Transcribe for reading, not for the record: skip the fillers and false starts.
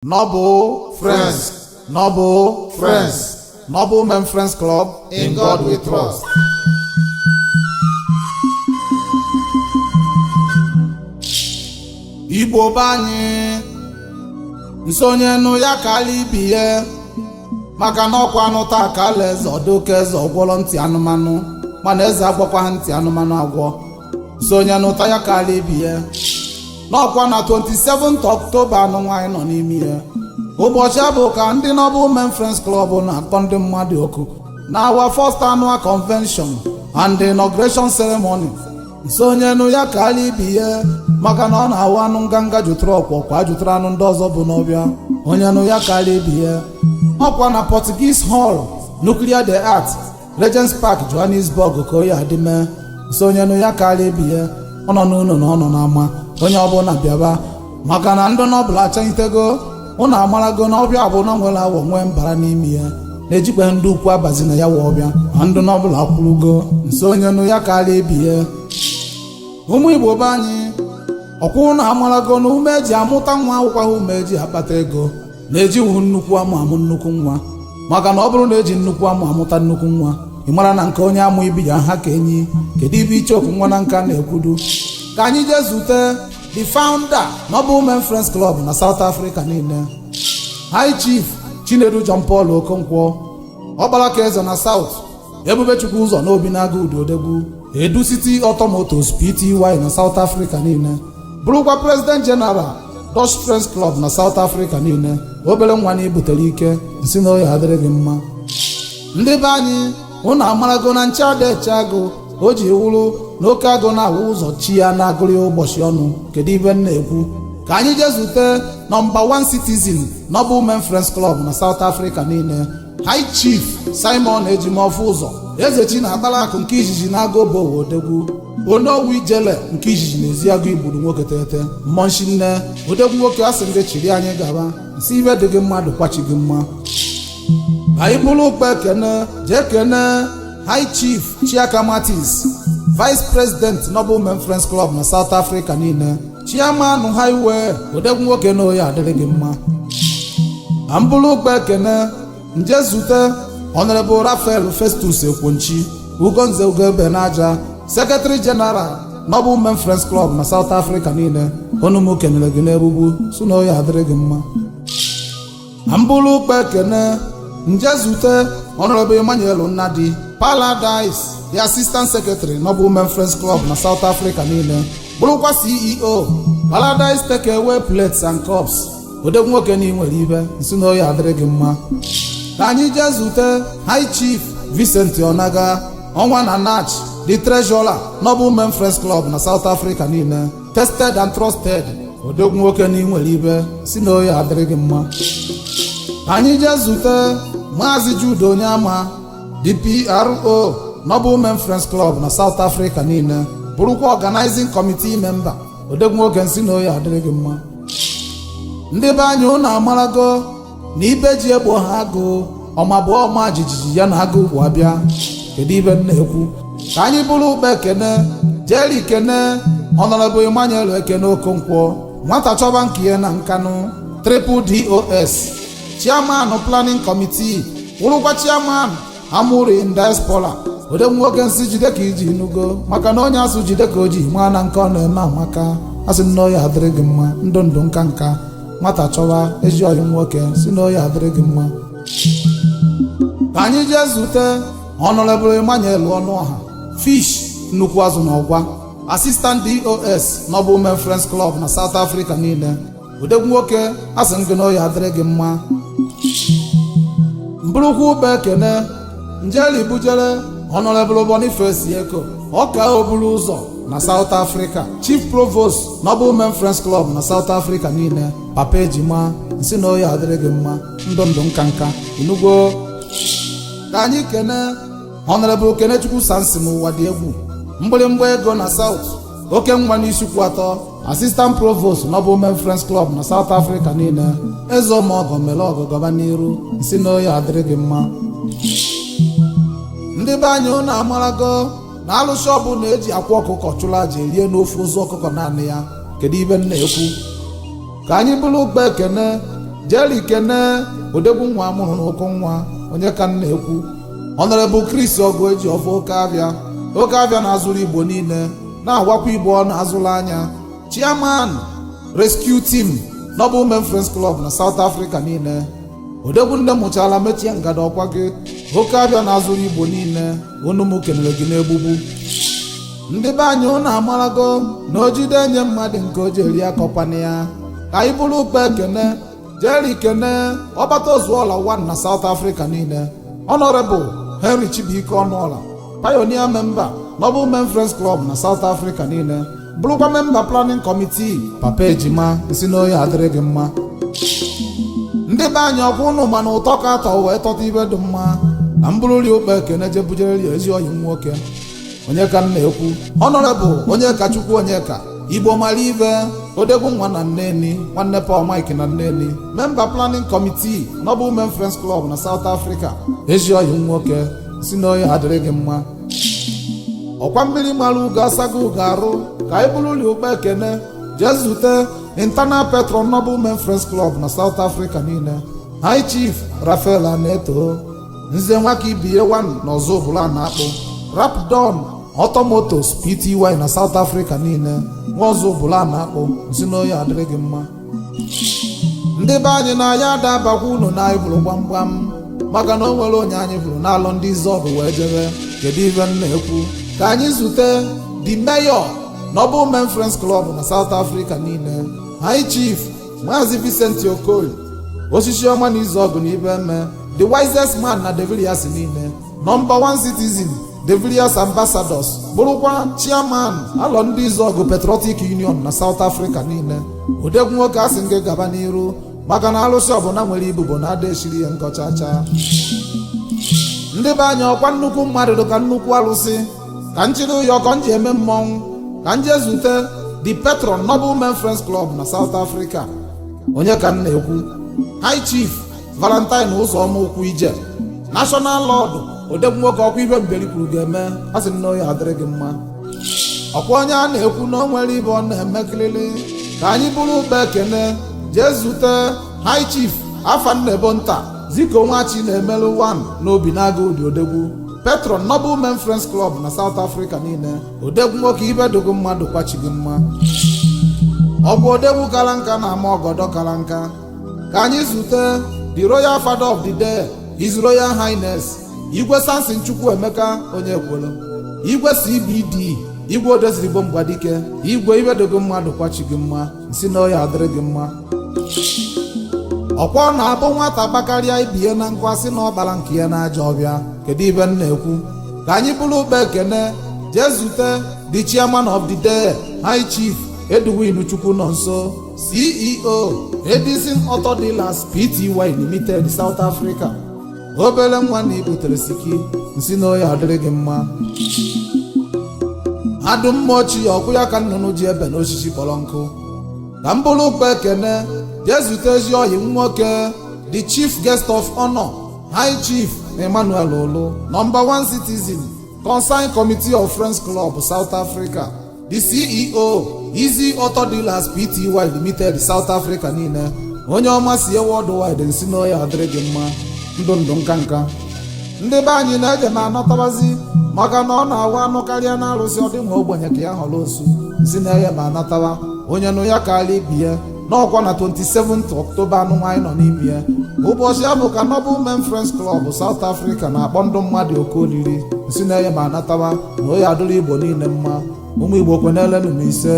Noble friends, noble friends, Noble Men Friends Club, in God we trust. Igbo banye nsonye nụ ya kali ibiye maka na ọkwa anụta akala eze ọdụka eze ọgwọrọ ntị anụmanụ mana eze agwọkwa ntị anụmanụ agwọ nsonye nụta ya kali ibiye n'ọkwa na 27th October anụ nwaanyị nọ n'ime ya ụbọchị abụ ka ndị Noble Men Friends Club na-akpọ ndị mmadụ oku na our first annual convention and the inauguration ceremony. Nsonye nụ ya kali ibiye maka na ọ na-awụ anụ nganga jụtụrụ ọkwọkwa jụtụrụ anụ ndị ọzọ bụ n'ọbịa onye nụ ya kali ibiye ọkwa na Portuguese Hall Nuclear the Art Regents Park Johannesburg ka oyi adị mee. Nsonye nụ ya kali ibiye ọ nọ n'ụlọ na ọ nọ n'ama onye ọbụla bịaba maka na ndị Noble achanyitego ụnụ amarago na ọbịa bụ na nwere awọ nwee mbara n'ime ya na-ejikwa ndị ukwu abazi na ya wee ọbịa ma ndị Noble akwụrugo. Nsonye nụ ya kali ibiye ụmụ Igbo be anyị ọkwụ na amarago na ume eji amụta nwa akwụkwọ ume eji akpata ego na-ejiwu nnukwu amụ nnukwu nwa maka na ọ bụrụ na eji nnukwu amụta nnukwu nwa ị mara na nke onye amụ ibi ya ha ka enyi kedu ibe icheoku nwa na nka na-ekwudu ka anyị jee zute the founder Noble Men Friends Club na South Africa niile, High Chief Chinedu John Paul Okonkwo ọkpalaka eze na South, Ebubechukwu ụzọ n'obi na-aga udodegwu Edu City Automotos Pty na South Africa niile, bụrụkwa President General Dutch Friends Club na South Africa niile. Obere nwa na ibutere ike nsi na oyi adịrị gị mma. Ndị be anyị ụnụ amarago na nche ada eche agụ o ji wụrụ n'oke agụ na-awụ ụzọ chi ya na-agụrị ụbọchị ọnụ. Kedu ibe m na-ekwu? Ka anyị jee zute nọmba 1 citizen Noble Men Friends Club na South Africa niile, High Chief Simon Ejimofu ụzọ Ezechi na Akpalakụ nke izizi na-agụ obowo odegwu Onowu Ijele nke izizi na Eziagụ Igburu nwoke tete mmọnshi nne odegwu nwoke asị ndị chiri anyị gaba nsi ibe dị gị mmadụ kwachi gị mma. Anyị bụrụ ụkpa ekene jee kene High Chief Chiaka Martins, Vice President Noble Men Friends Club na South Africa niile, Chairman Highway odegwu nwoke na oyi adịrị gị mma. Ambụrụ ụkpa ekene nje zute Honorable Raphael Festus Ekwonchi Ugonze Ugebe n'aja, Secretary General Noble Men Friends Club na South Africa niile, onumu kenere gị n'ebubu sụ na oyi adịrị gị mma. Ambụrụ ụkpa ekene nje zute Honorable Emmanuel Nnadi Paradise, the Assistant Secretary Noble Men Friends Club na South Africa niile, bụrụkwa CEO Paradise Takeaway Plates and Cups odegwu nwoke na inwere ibe nsi na oyi adịrị gị mma. Ka anyị jee zute High Chief Vincent Onaga ọnwa na Nach, the Treasurer Noble Men Friends Club na South Africa niile, tested and trusted odegwu nwoke na inwere ibe si na oyi adịrị gị mma. Ka anyị jee zute Maazị Jude Onyema, the PRO Noble Men Friends Club na South Africa niile, bụrụkwa Organizing Committee Member odegwu nwoke nsi na oyi adịrị gị mma. Ndị be anyị ụnụ amarago na ibe ji egbo ha agụ ọma bụ ọma jijiji ya na agụ ụkwụ abịa. Kedu ibe m na-ekwu? Ka anyị bụrụ ụkpa ekene jeri kene Honorable Emmanuel Ekene Okonkwo nwata chọba nke ya na Nkanụ, Triple DOS Chairman Planning Committee, wụrụkwa Chairman Amuri in Diaspora odegwu nwoke nsị jide ka iji nugo maka na onye asụ jide ka o ji maa na nke ọ na-eme amaka asị na oyi adịrị gị mma. Ndụ ndụ nka nka nwata chọwa ezi ọyị nwoke si na oyi adịrị gị mma. Ka anyị jee zute Honorable Emmanuel Ọnụọha Fish nnukwu azụ na ọgwa, Assistant DOS Noble Men Friends Club na South Africa niile, odegwu nwoke asị gị na oyi adịrị gị mma. Mbụrụkwa ụkpa ekene njeli bujere Honorable Boniface Eko ọka oburu ụzọ na South Africa, Chief Provost Noble Men Friends Club na South Africa niile, Papa Ejima nsi na oyi adịrị gị mma. Ndụ ndụ nka nka inugwo. Ka anyị kene Honorable Kenechukwu Samson ụwa dị egwu mgbịrịmgba ego na South, oke nwa n'isi kwụ atọ, Assistant Provost Noble Men Friends Club na South Africa niile, eze ọmọgọ mere ọgọ gaba n'iru nsi na oyi adịrị gị mma. Ndị be anyị ụnụ amarago na alụsị ọbụla eji akwa ọkụkọ chụrụ aja erie n'ofe ozu ọkụkọ naanị ya. Kedu ibe m na-ekwu? Ka anyị bụrụ ụkpa ekene jeli kene odegwu nwa amụrụ n'ụkọ nwa onye ka m na-ekwu Honorable Chris ọgụ eji ọfọ oke abịa na-azụrụ Igbo niile na-agwakwa Igbo ọ na-azụrụ anya Chairman Rescue Team Noble Women Friends Club na South Africa niile odegwu nne mụchala mechie ngada ọkwa gị oke abịa na-azụrụ Igbo niile unu m kenere gị n'egbugbu ndị be anyị ụnụ amarago na o jide enye mmadụ nke o ji eri akọkwana ya ka anyị bụrụ ukpe ekene jeri kene ọbata ozuọla 1 na South Africa niile Honorable Henry Chibuike Ọnụọla Pioneer member Noble Women Friends Club na South Africa niile bụrụkwa member Planning Committee Papa Ejima isi na oyi adịrị gị mma ndị be anyị ọkwa ụnụ mana ụtọ ka atọ wee tọta ibe dị mma na mbụrụri ukpe ekene jebujereri ezi oyi nwoke onye ka m na-ekwu Honorable onye ka Chukwu onye ka Igbo mara ibe odegwu nwa na Nneni nwanne Paul Mike na Nneni member Planning Committee Noble Women Friends Club na South Africa ezi oyi nwoke si na oyi adịrị gị mma ọkwa mmiri mara ugo asago ugo arụ ka anyị bụrụri ukpe ekene jee zute internal patron Noble Women Friends Club na South Africa niile High Chief Rafael Aneto nze nwaka ibie 1 na ọzọ bụla na-akpụ Rapdon Automotos Pty na South Africa niile nwa ọzọ bụla na-akpụ si na oyi adịrị gị mma ndị be anyị na ya ada abakwa unu na anyị bụrụ gbamgbam maka na o nwere onye anyị bụrụ n'alụ ndị Izọgụ wee jebe kedu ibe m na-ekwu ka anyị zute the mayor Noble Women Friends Club na South Africa niile High Chief Maazị Vincent Okoye osisi ọma na Izọgụ na ibe eme the wisest man na Devilias niile number 1 citizen Devilias Ambassadors bụrụkwa chairman alọ ndị Izọgụ Patriotic Union na South Africa niile odegwu nwoke asị nke gaba n'iru maka na alụsị ọbụla nwere ibubo na ada eshiri ya nkọchacha ndị be anyị ọkwa nnukwu mmadụ dị ka nnukwu alụsị ka nchiri ụyọ ọkọ nji eme mmọnwụ ka nje zute the patron Noble Women Friends Club na South Africa onye ka m na-ekwu High Chief Valentine Ụzọma Ukwu Ije National Lord odegwu nwoke ọkwa ibe mberi kwuru ga-eme asị m na oyi adịrị gị mma ọkwa onye a na-ekwu na o nwere ibe ọ na-eme kilili ka anyị bụrụ ukpe ekene jee zute High Chief Afannebo Nta Ziko Nwachi na-emelụ 1 n'obi na-aga ụdị odegwu patron Noble Women Friends Club na South Africa niile odegwu nwoke ibe dogo mmadụ kwachighị mma ọgwụ odegwu kara nka na ama ọgọdọ kara nka ka anyị zute the Royal Father of the Day His Royal Highness Igwe Samson Chukwuemeka onye kwelu Igwe CBD Igwe Odezirigbo Mgbadike Igwe ibe dogo mmadụ kwachighị mma nsi na oyi adịrị gị mma ọkwa na-abụ nwata bakarịa ibie na nkwa sị na ọbara nke ya na-aja ọbịa kedu ibe m na-ekwu ka anyị bụrụ ukpe ekene jee zute the chairman of the day High Chief Edwin Chukwu nọ nso CEO Edison Auto Dealers Pty Limited South Africa obere nwa na ibutere siki nsi na oyi adịrị gị mma adụmmochi ọkwụ ya ka nnụnụ ji ebe n'osisi kpọrọ nkụ ka m bụrụ ukpe ekene jee zute ezi oyi nwoke the Chief Guest of Honor High Chief Emmanuel Olu number 1 citizen Concerned Committee of Friends Club South Africa the CEO Easy Auto Dealers Pty Limited South Africa niile onye ọma si worldwide nsi na oyi adịrị gị mma ndụ nka nka ndị be anyị na-eje na-anatabazi maka na ọ na-awa anụ karịa na arụsị ọ dị nwa ogbenye ka ya họrọ osu nsi na-eje ma anatawa onye nụ ya karịa ibie n'ọkwa na 27th October anụ nwaanyị nọ n'ime ya ụbọchị abụ ka Noble Women Friends Club South Africa na-akpọ ndụ mmadụ oke olili nsi na-enye ma anatawa na oyi adụrụ Igbo niile mma ụmụ Igbo kwenelenu m ise